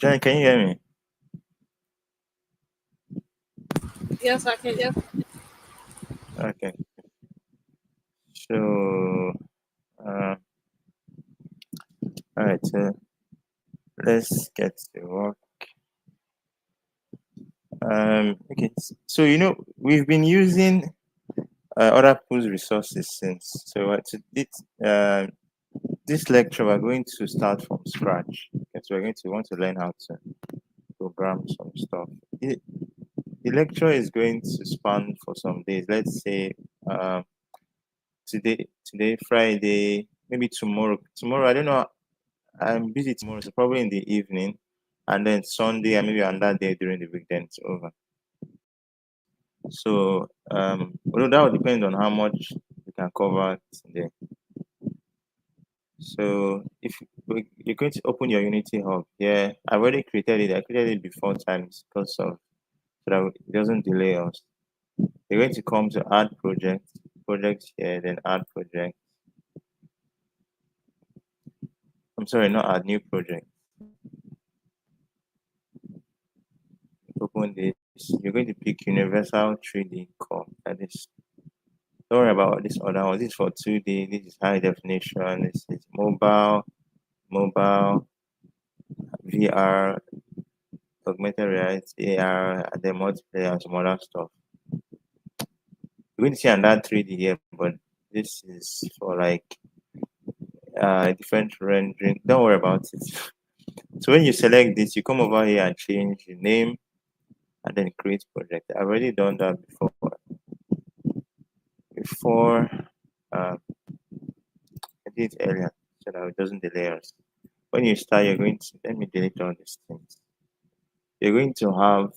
Johnny, can you hear me? Yes, I can. Yes. Okay. So, uh, all right. So let's get to work. Okay. So we've been using other people's resources since. So this lecture we're going to start from scratch. Okay, so we're going to want to learn how to program some stuff. The lecture is going to span for some days. Let's say today Friday, maybe tomorrow. Tomorrow I don't know. I'm busy tomorrow, so probably in the evening, and then Sunday and maybe on that day during the weekend it's over. So although that will depend on how much we can cover today. So if you're going to open your Unity Hub, yeah, I've already created it. I created it before times because of so that it doesn't delay us. You're going to come to add projects here, then add project. I'm sorry, not add new project. Open this. You're going to pick Universal 3D Core. That is. Don't worry about this other one. This is for 2D. This is high definition. This is mobile, VR, augmented reality, AR, and then multiplayer and some other stuff. You're going to see another 3D here, but this is for like different rendering. Don't worry about it. So when you select this, you come over here and change the name and then create project. I've already done that before. I did it earlier so that it doesn't delay us. When you start, you're going to let me delete all these things. You're going to have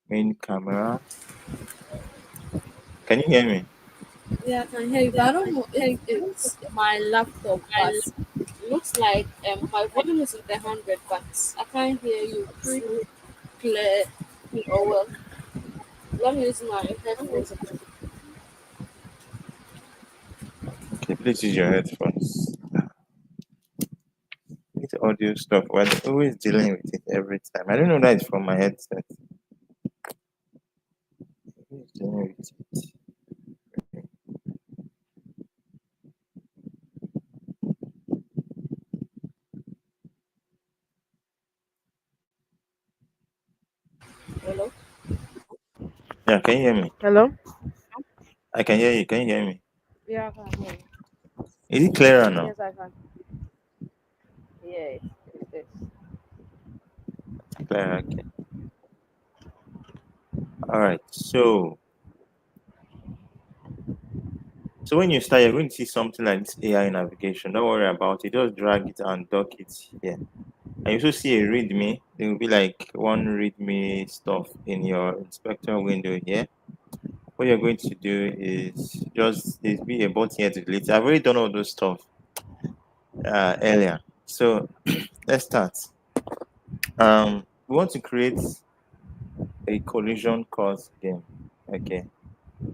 main camera. Can you hear me? Yeah, I can hear you, but I don't know if it's my laptop, but it looks like my volume is in the 100, but I can't hear you too clear or well. Let me use my headphones. Okay, please use your headphones. It's audio stuff. We're always dealing with it every time. I don't know that it's from my headset. Always dealing with it. Hello? Yeah, can you hear me? Hello? I can hear you. Can you hear me? Yeah, I can hear you. Is it clearer now? Yes, I can. Yes, it is. Clearer. Okay. All right. So when you start, you're going to see something like this AI navigation. Don't worry about it. Just drag it and dock it here. And you also see a README. There will be like one README stuff in your inspector window here. What you're going to do is just there's be a button here to delete. I've already done all those stuff earlier. So let's start. We want to create a collision course game. Okay.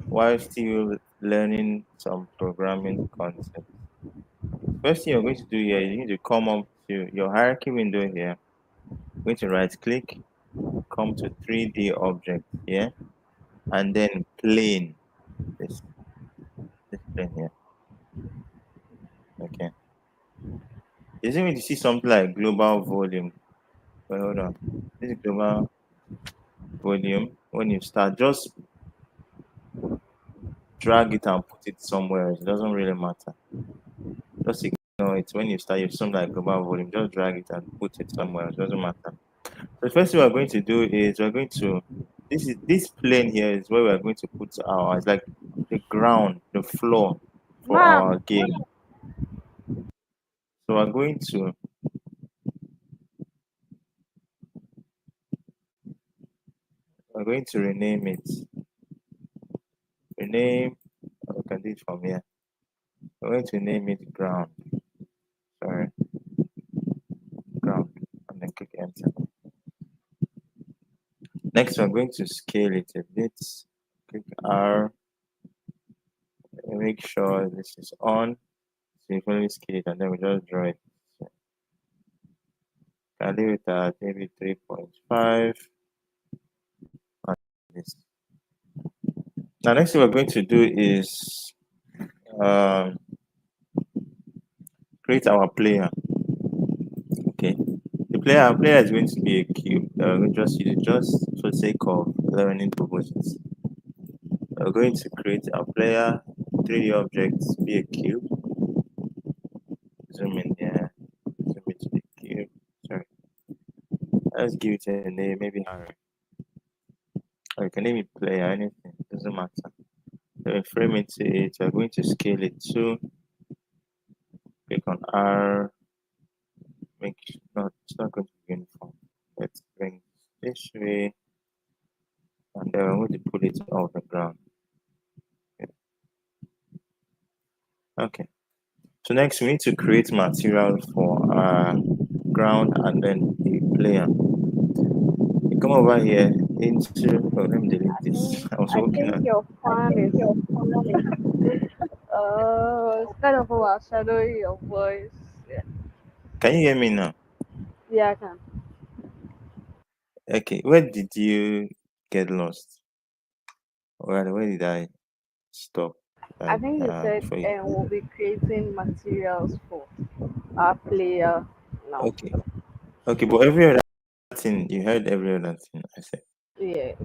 While still learning some programming concepts. First thing you're going to do here, you need to come up to your hierarchy window here. You're going to right click, come to 3D object here, and then plane. This, this plane here. Okay. You're going to see something like global volume. Well, hold on. This is global volume. When you start, just drag it and put it somewhere. It doesn't really matter. Just ignore it. When you start, you something like global volume. Just drag it and put it somewhere. It doesn't matter. The first thing we're going to do is we're going to this plane here is where we're going to put our it's like the ground, the floor for Mom, our game. So we're going to rename it. Rename we can do it from here. We're going to name it ground. Sorry, ground. And then click enter. Next we're going to scale it a bit. Click R. Make sure this is on. So you can only scale it and then we just draw it. I'll leave it at maybe 3.5. This. Now, next thing we're going to do is um, create our player. Okay, our player is going to be a cube. We'll just use it just for the sake of learning purposes. We're going to create our player 3D objects be a cube. Zoom in here. Zoom into the cube. Sorry. Let's give it a name, maybe Harry. Or you can name it player, anything. Doesn't matter. Then we frame it to it. We're going to scale it to. Click on R. Make not it's not going to be uniform. Let's bring this way, and then we're going to pull it off the ground. Okay. So next we need to create material for our ground and then the player. You come over here into let me delete this. I was I working think on your fan is it's kind of overshadowing your voice. Yeah, can you hear me now? yeah, I can. Okay, where did you get lost? Or rather, where did I stop? I Like think you said before you we'll be creating materials for our player now. okay. Okay, but every other thing you heard every other thing I said. Yes.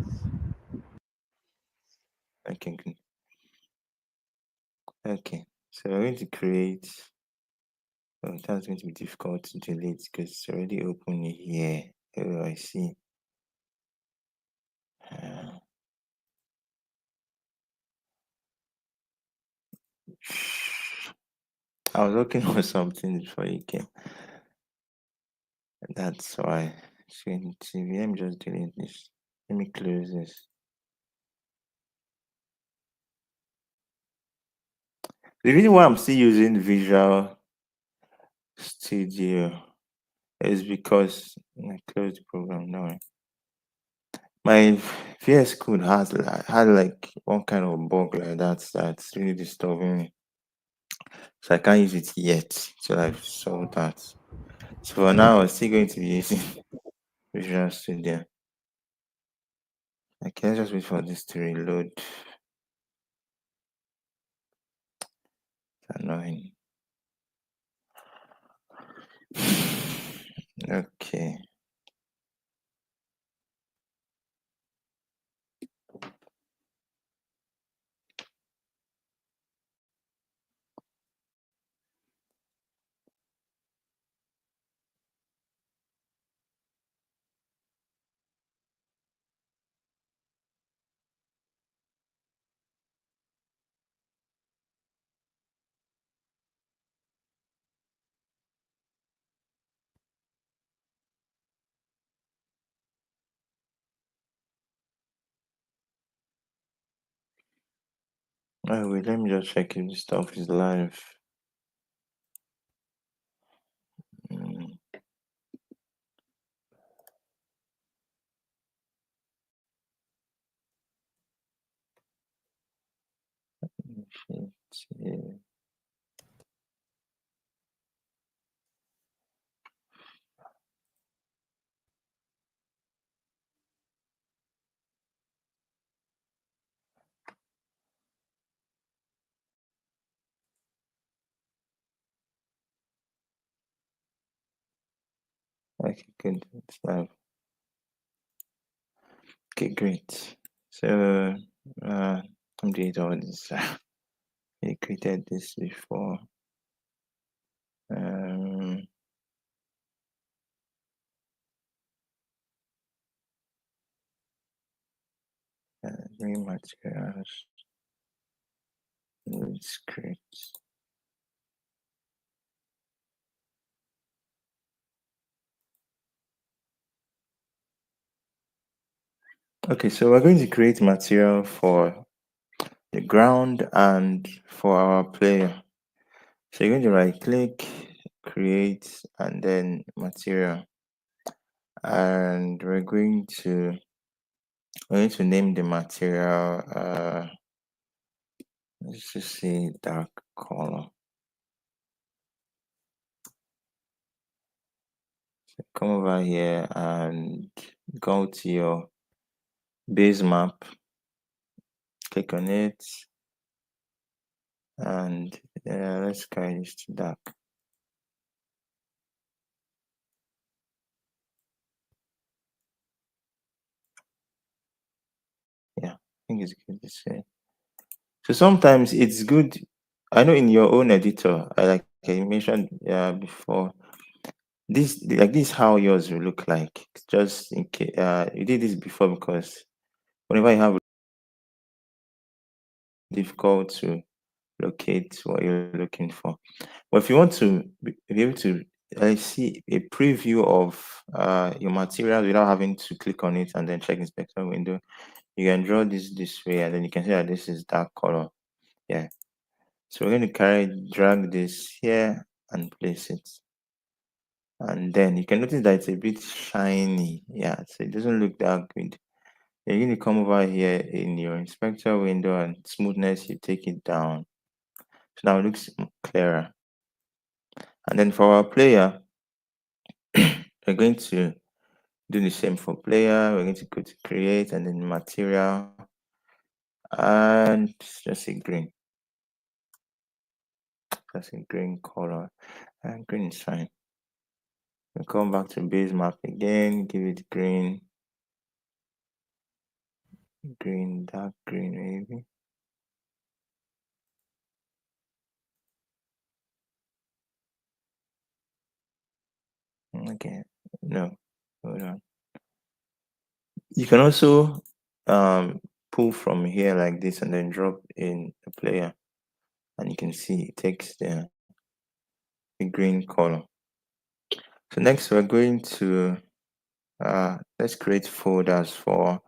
Okay, good. Okay. So we're going to create that's going to be difficult to delete because it's already open here. Oh, I see. Uh, I was working on something before you came. That's why. So let me just delete this. Let me close this. The reason why I'm still using Visual Studio is because I closed the program now. My VS Code had like one kind of bug like that that's really disturbing me. So I can't use it yet till I've solved that. So for now, I'm still going to be using Visual Studio. Okay, let's just wait for this to reload. It's annoying. Okay. Oh, wait, let me just check if this stuff is live. Mm, shit, yeah. Okay, good. It's live. Okay, great. So, I'm doing all this. I created this before. Um, New materials, new scripts. Okay, so we're going to create material for the ground and for our player. So you're going to right click, create, and then material. And we're going to name the material let's just say dark color. So come over here and go to your base map, click on it, and let's carry this to dark. Yeah, I think it's good this way. So sometimes it's good. I know in your own editor, like I mentioned before, this how yours will look like. Just in case you did this before, because whenever you have difficult to locate what you're looking for. But if you want to be able to see a preview of your materials without having to click on it and then check inspector window, you can draw this way, and then you can see that this is dark color. Yeah. So we're going to drag this here and place it. And then you can notice that it's a bit shiny. Yeah, so it doesn't look that good. You're going to come over here in your inspector window, and smoothness, you take it down. So now it looks clearer. And then for our player, we're going to do the same for player. We're going to go to create and then material, and just a green. Just a green color. And green is fine. We'll come back to base map again, give it green, dark green maybe. Okay, no, hold on. You can also pull from here like this and then drop in a player, and you can see it takes the green color. So next we're going to let's create folders for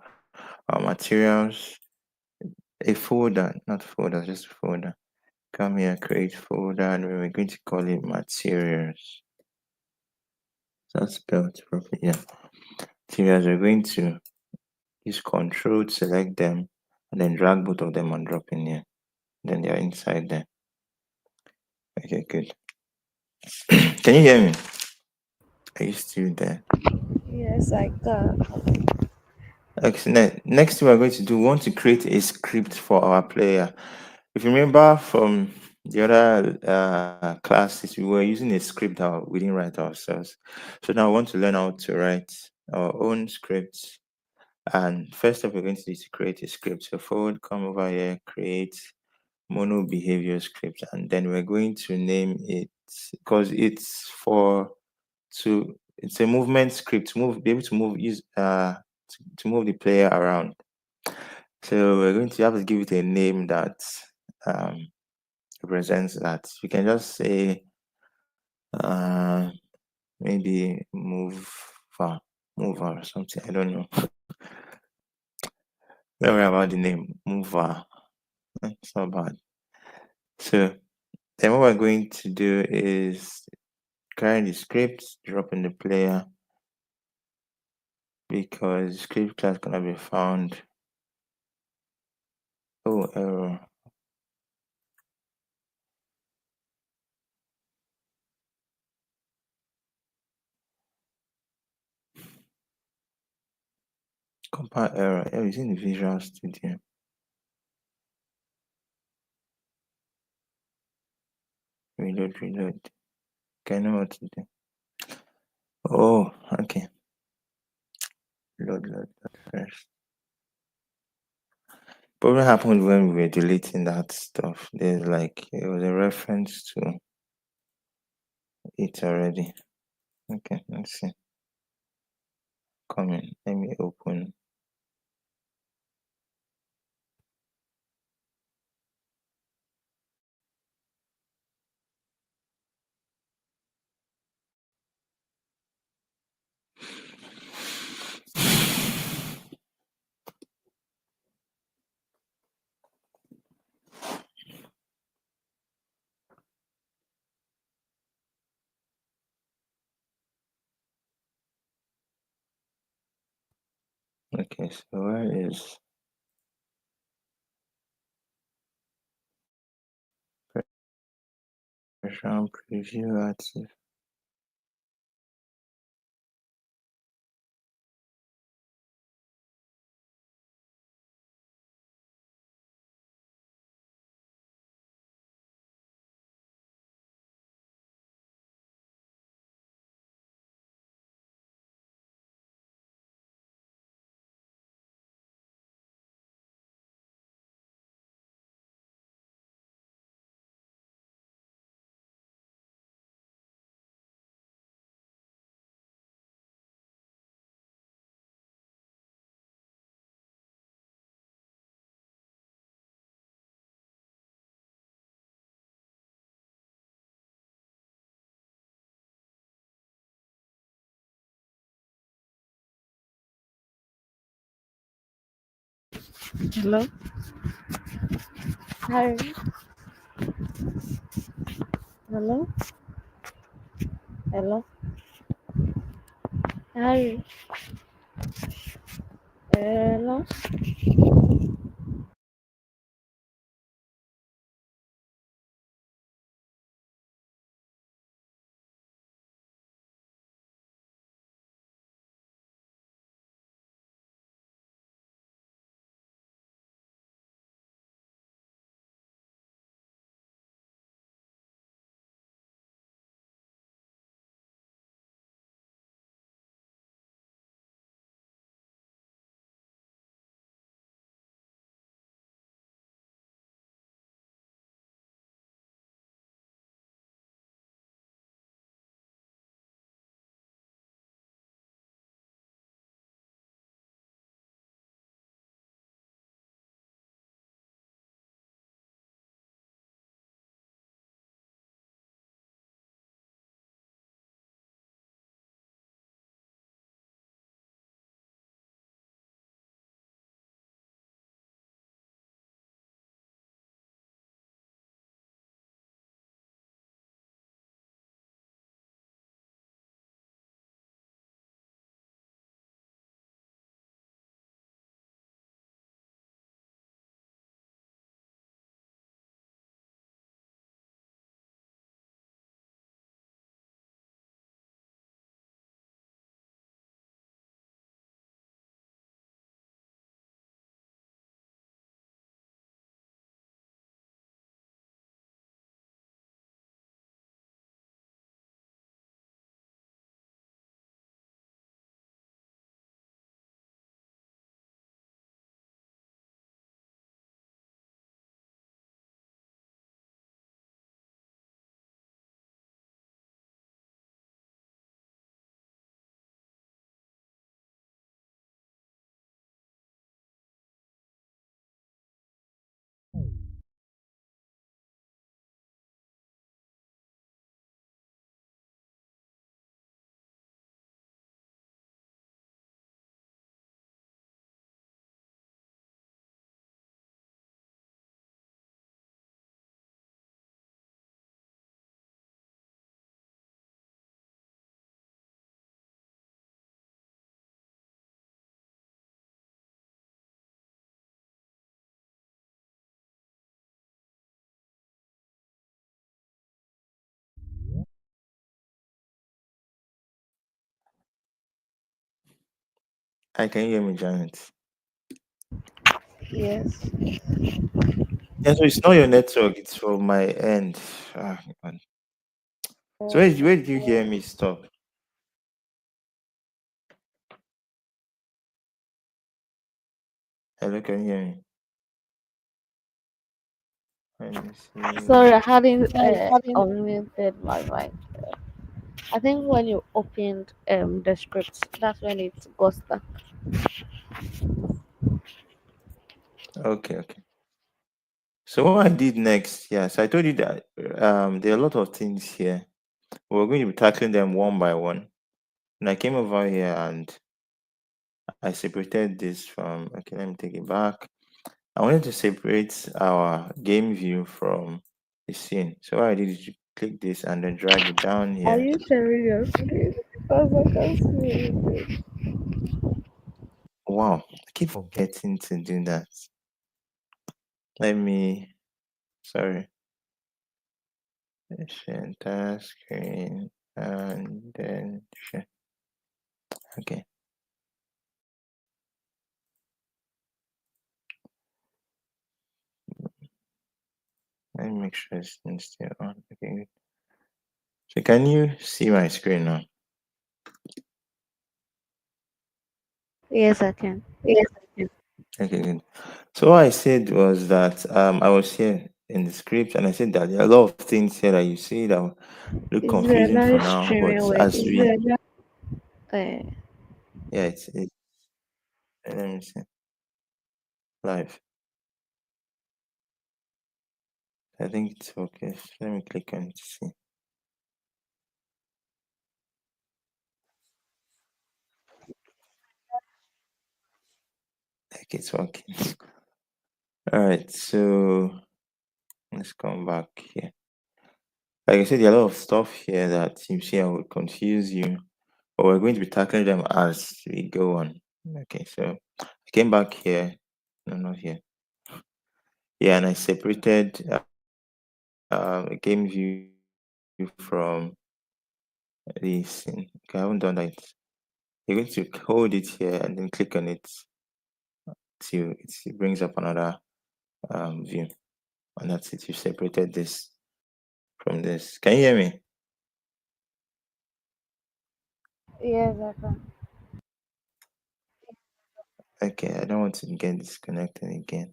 our materials. A folder, not folder, just folder. Come here, create folder, and we're going to call it materials. That's spelled properly. Yeah. Materials, we're going to use control to select them and then drag both of them and drop in here. Then they're inside there. Okay, good. Can you hear me? Are you still there? Yes, I can. Okay, next thing we're going to do, we want to create a script for our player. If you remember from the other classes, we were using a script that we didn't write ourselves. So now I want to learn how to write our own scripts. And first up, we're going to need to create a script. So forward, come over here, create mono behavior script, and then we're going to name it, because it's a movement script, be able to move use to move the player around. So we're going to have to give it a name that um, represents that. We can just say uh, maybe mover or something. I don't know. Don't worry about the name, mover. It's not bad. So then what we're going to do is carry the script, drop in the player, because script class cannot be found. Oh, error. Compile error. Yeah, it's in the Visual Studio. Reload. Okay, I know what to do. Oh, okay. Load first. But what happened when we were deleting that stuff? There's like it was a reference to it already. Okay, let's see. Come in. Let me open. Okay, so where is version preview active? Hello? Harry? Hello? Hello? Harry? Hello? I can hear me, Janet. Yes. Yeah, so it's not your network, it's from my end. Man. So where did you hear me stop? Hello, can you hear me? Let me Sorry, see. I hadn't unmuted my mic. I think when you opened the script, that's when it got stuck. Okay, okay. So what I did next, yes, I told you that there are a lot of things here. We're going to be tackling them one by one. And I came over here and I separated this from, okay, let me take it back. I wanted to separate our game view from the scene. So what I did is to click this and then drag it down Are here. you sharing your screen? Because I can't see anything. Wow, I keep forgetting to do that. Let me, sorry, share entire screen and then share. Okay, let me make sure it's still on. Okay, good. So can you see my screen now? Yes, I can. Yes. Okay, good. So what I said was that I was here in the script and I said that there are a lot of things here that you see that look Is there confusing for live now, but streaming with as we uh, yeah, it's let me see live. I think it's okay. Let me click on it to see. Like it's working. All right, so let's come back here. Like I said, there are a lot of stuff here that seems here will confuse you, but we're going to be tackling them as we go on. Okay, so I came back here. No, not here. Yeah, and I separated a game view from this. Okay, I haven't done that. You're going to hold it here and then click on it till it brings up another view. And that's it. You've separated this from this. Can you hear me? Yes, I can. Okay, I don't want to get disconnected again.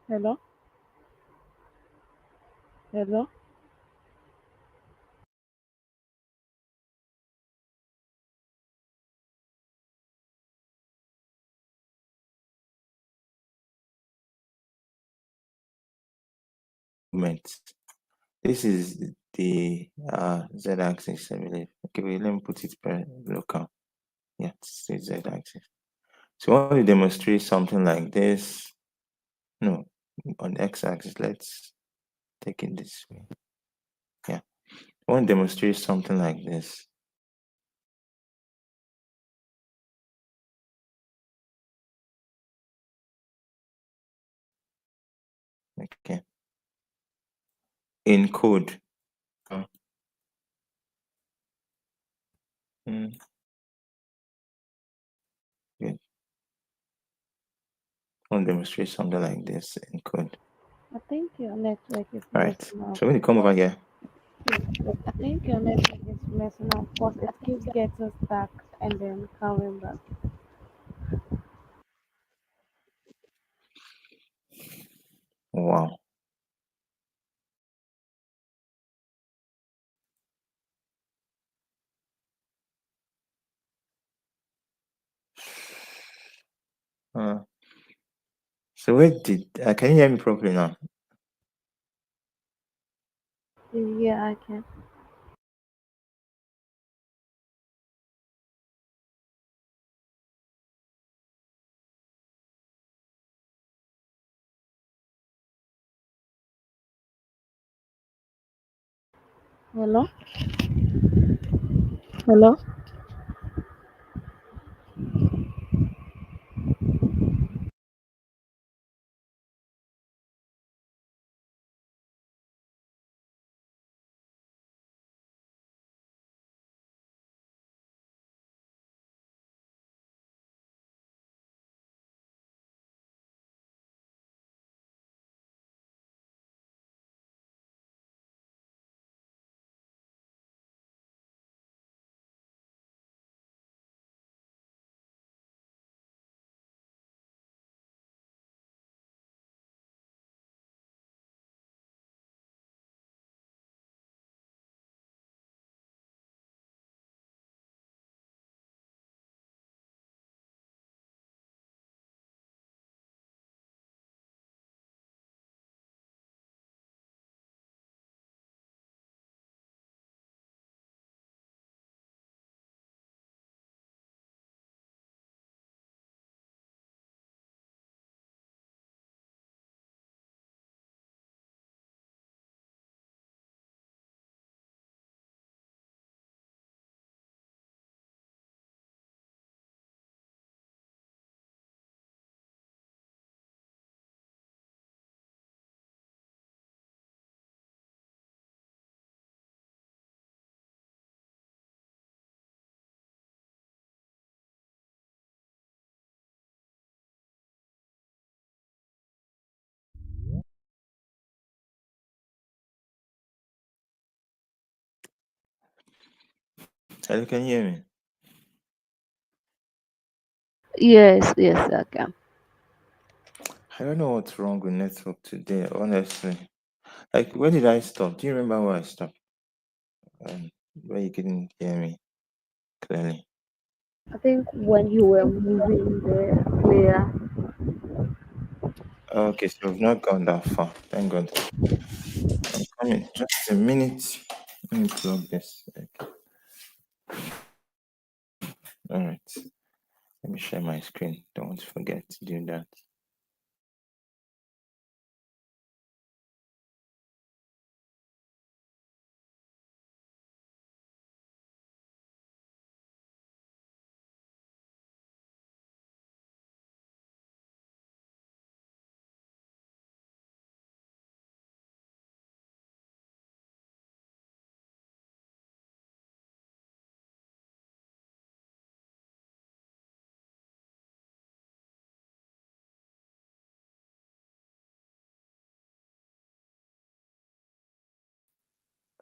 Hello? Hello? Movement. This is the z-axis, I believe. Okay, wait, let me put it per local. Yeah, it's the z-axis. So I want to demonstrate something like this. No, on x-axis, let's take it this way. Yeah, I want to demonstrate something like this. Okay, in code. Mm, good. I want to demonstrate something like this in code. I think your network is All right. messing up. So when you come over here, I think your network is messing up because it keeps getting stuck and then coming back. wow. Uh, so where did can you hear me properly now? Yeah, I can. Hello? Hello? Hello, can you hear me? Yes, yes, I can. I don't know what's wrong with network today, honestly. Like, where did I stop? Do you remember where I stopped? Um, where you couldn't hear me clearly. I think when you were moving the player. Okay, so we've not gone that far. Thank God. I'm coming. Just a minute. Let me plug this. Okay. All right. Let me share my screen. Don't forget to do that.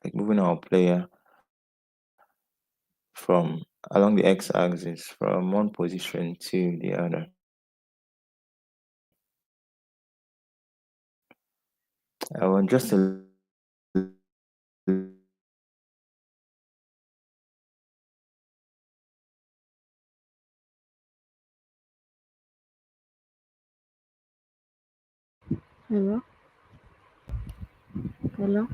Like moving our player from along the x-axis from one position to the other. I want just a little Hello, hello.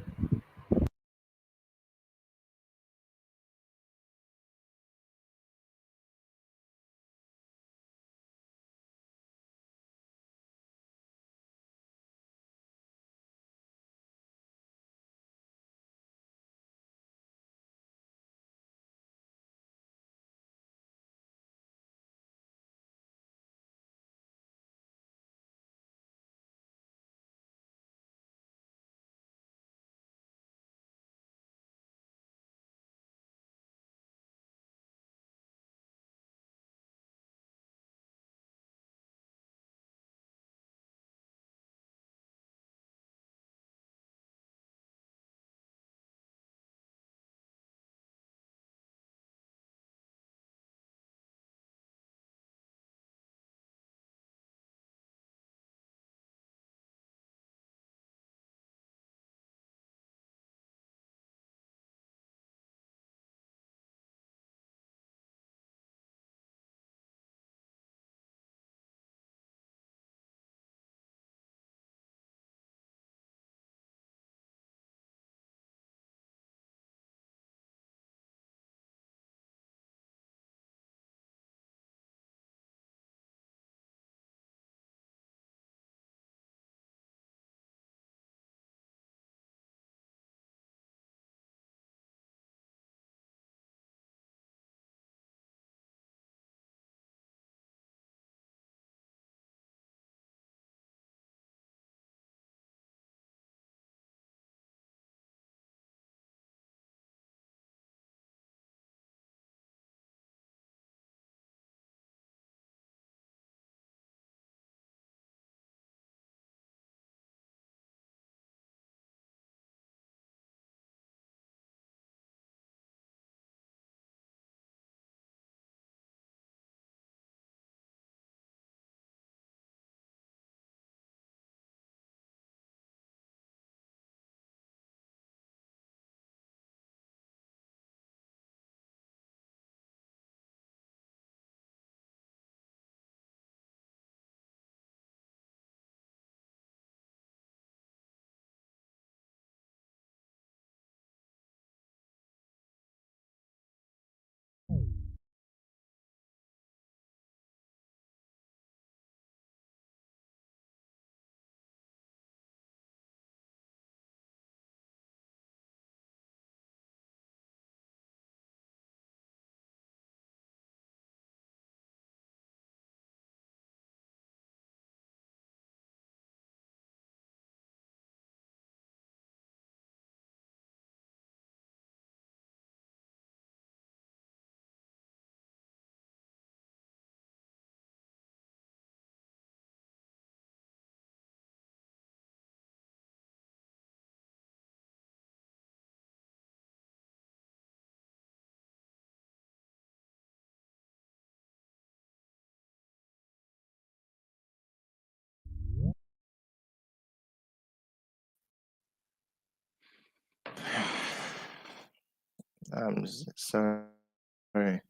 Sorry.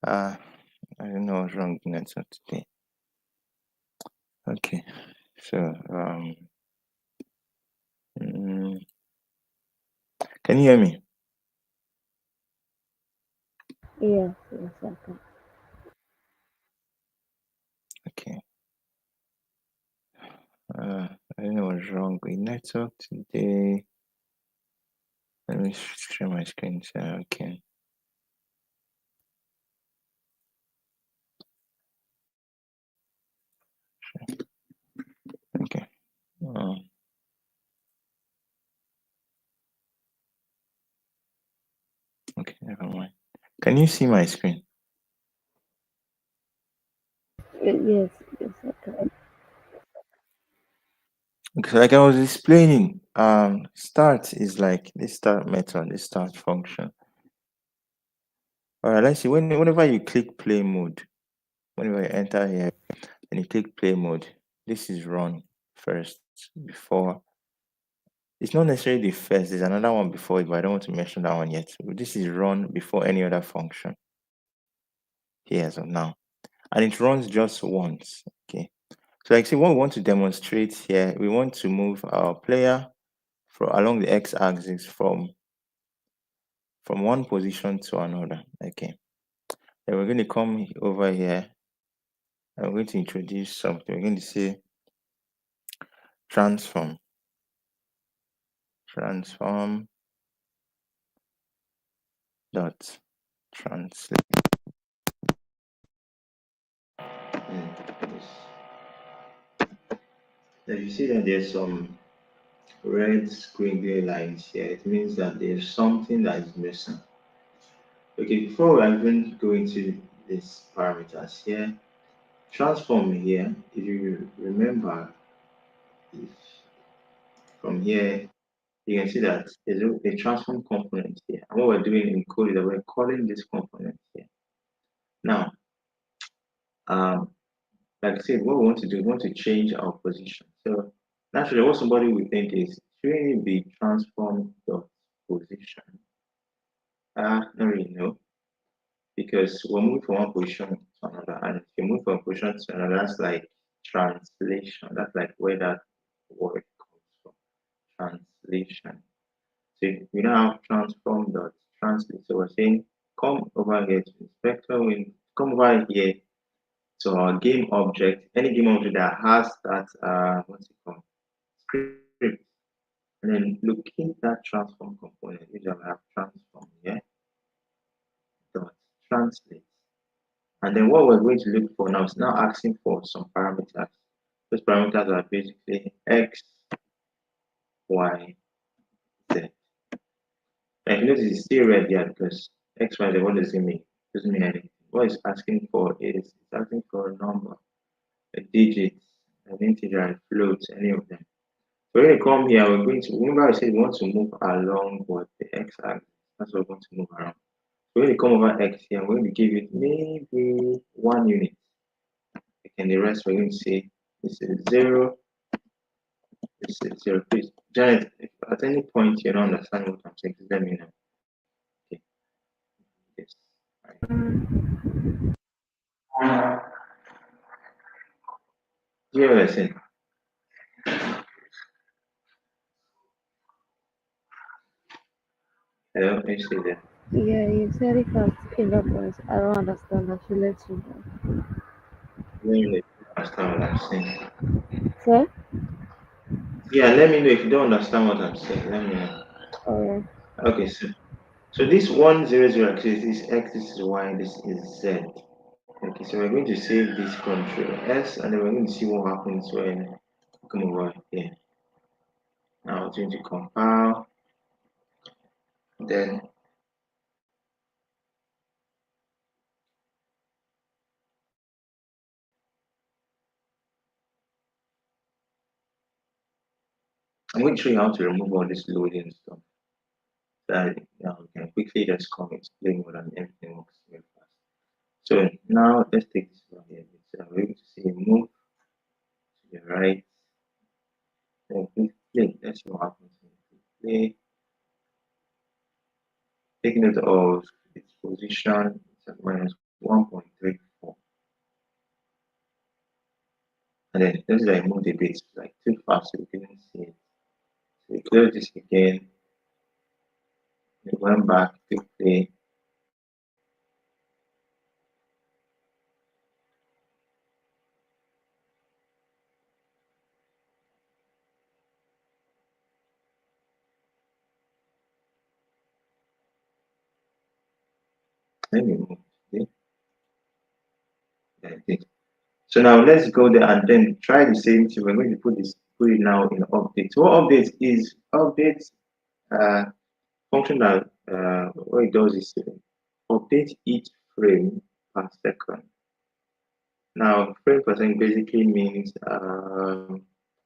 Uh, I don't know what's wrong with network today. Okay, so mm, can you hear me? Yes, yes, I can. Okay. I don't know what's wrong with network today. Let me share my screen so I can. Okay. Um, okay, never mind. Can you see my screen? Yes, yes, I can. Okay, so like I was explaining, start is like this start method, this start function. All right, let's see. Whenever you click play mode, whenever you enter here and you click play mode, this is run first before. It's not necessarily the first. There's another one before it, but I don't want to mention that one yet. This is run before any other function here as of now, and it runs just once. Okay. So like say what we want to demonstrate here, we want to move our player from along the x-axis from one position to another. Okay. Then we're going to come over here and we're going to introduce something. We're going to say transform dot translate. Yes. Now you see that there's some red squiggly lines here. It means that there's something that is missing. Okay, before we even go into these parameters here, transform here, if you remember, if from here, you can see that there's a transform component here. And what we're doing in code is that we're calling this component here. Now, um, like I said, what we want to do, we want to change our position. So naturally, what somebody would think is, shouldn't it be transform dot position? Not really, no, because we're moving from one position to another, and if you move from position to another, that's like translation. That's like where that word comes from, translation. So we now have transform dot translate. So we're saying come over here to inspector, we come over here to our game object, any game object that has that what's it called? Script. And then locate that transform component, which I have transform here, dot translate. And then what we're going to look for now is now asking for some parameters. Those parameters are basically x, y, z. And notice it's still red here because x, y, z, what does it mean? It doesn't mean anything. What it's asking for is it's asking for a number, a digit, an integer, a float, any of them. So when you come here, we're going to remember I said we want to move along what the x axis. That's what we're going to move around. So when you come over x here, I'm going to give it maybe 1 unit. And the rest we're going to say this is 0, this is 0. Please, Janet, if at any point you don't understand what I'm saying, please let me know. Okay, yes. Right. Do you hear what I said? Hello, are you still there? Yeah, you said it fast in that voice. I don't understand. I should let you know. Let me know if you understand what I'm saying. Sir? Yeah, let me know if you don't understand what I'm saying. Let me know. Alright. Okay, so this 100 axis is x, this is y, this is z. Okay, so we're going to save this control S, and then we're going to see what happens when we come over here. Now it's going to compile. Then I'm going to show you how to remove all this loading stuff. That we can quickly just come explain what and everything works very fast. So now let's take this one here. So we're going to say move to the right. Then click play. Let's see what happens when we click play. Take note of its position. It's at minus 1.34. And then this is like moved a bit like too fast, so we couldn't see it. So we close this again. We went back to play. Then we move it like this. So now let's go there and then try the same thing. We're going to put it now in update. So what update is update uh function that what it does is update each frame per second. Now frame per second basically means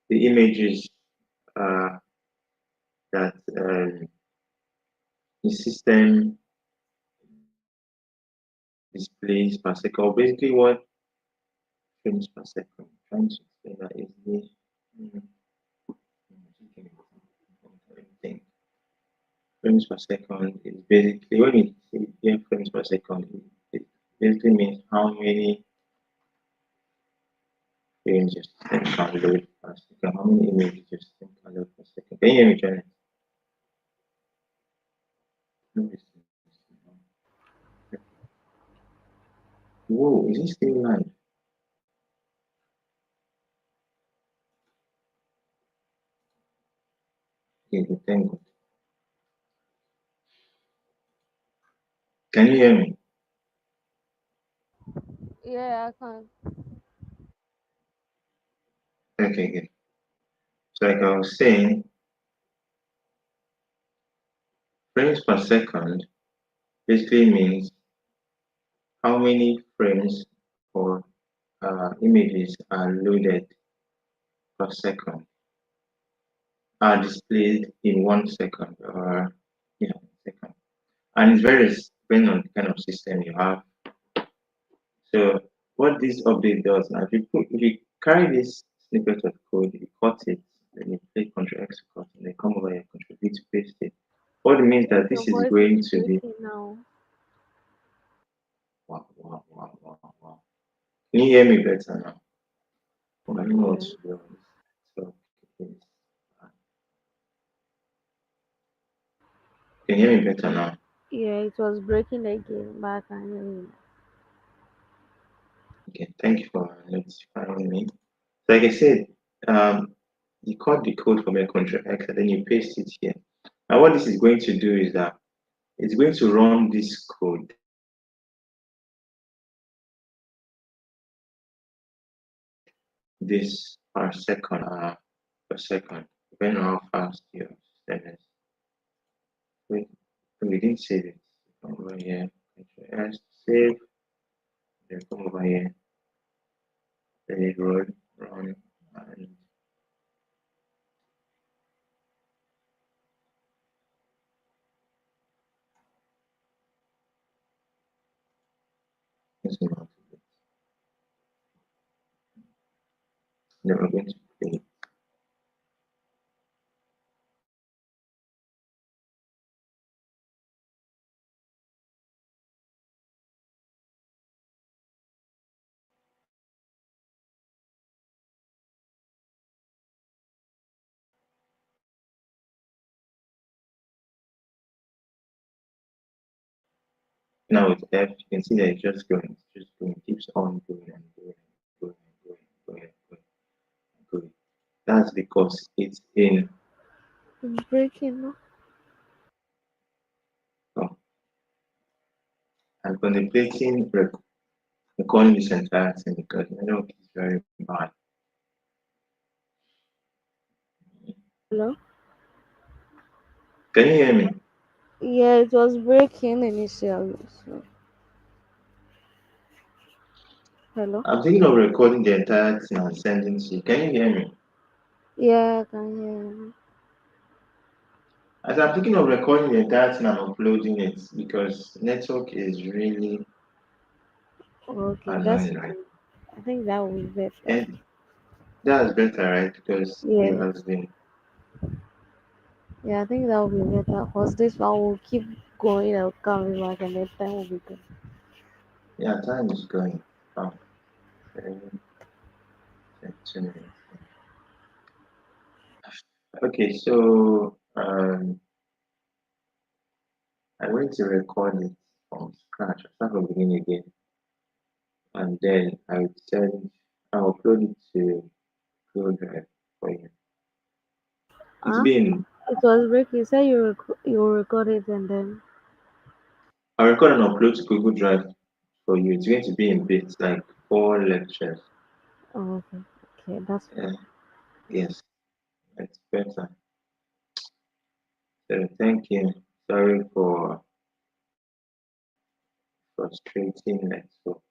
the images uh, that the system displays per second, or basically what frames per second. I'm trying to explain that easily. Hmm, think. Frames per second is basically when you see here frames per second, it basically means how many frames your system can load per second, how many images your system can load per second. Can you hear me, Janet? Let me see. Whoa, is it still live? Okay, good, thank God. Can you hear me? Yeah, I can. Okay, good. So like I was saying, frames per second basically means how many frames or images are loaded per second, are displayed in 1 second, or yeah, second. And it's very depending on the kind of system you have. So what this update does now, if you carry this snippet of code, you cut it, then you play Ctrl X to cut, and then come over here, Ctrl V to paste it. What it means that Your this is voice is going to be breaking now. wow, wow, wow, wow, wow. Can you hear me better now? Well, I don't know what Yeah. to do. So please, uh, can you hear me better now? Yeah, it was breaking again, but I can hear you. Okay, thank you for notifying me. So like I said, you cut the code from a Ctrl X and then you paste it here. Now what this is going to do is that it's going to run this code this per second, depending on how fast your system is. Wait, we didn't save it. Come over here, Ctrl S, save, then come over here, let it run, and it's not. Then we're going to play. Now with F, you can see that it's just going, keeps on going and going and going and going and going and going and going. That's because it's in It's breaking now. oh, I'm contemplating recording this entire thing because I know it's very bad. Hello? Can you hear me? Yeah, it was breaking initially. So, hello? I'm thinking of recording the entire thing and sending to you. Can you hear me? Yeah, I can hear you. As I'm thinking of recording the entire thing and uploading it because network is really Okay, that's annoying, right? fine. I think that will be better. And that's better, right? Because it Yeah, has been yeah, I think that will be better because this one will keep going and coming back, and then time will be good. Yeah, time is going. Oh, 7, 2 minutes. Okay, so I'm going to record it from scratch. I start from the beginning again, and then I'll upload it to Google Drive for you. It's Huh? been It was breaking. You said you will record it and then. I'll record and upload to Google Drive for you. It's going to be in bits, like 4 lectures. Oh, okay. Okay, that's Yeah, fine. yes, it's better. So thank you. Sorry for frustrating network.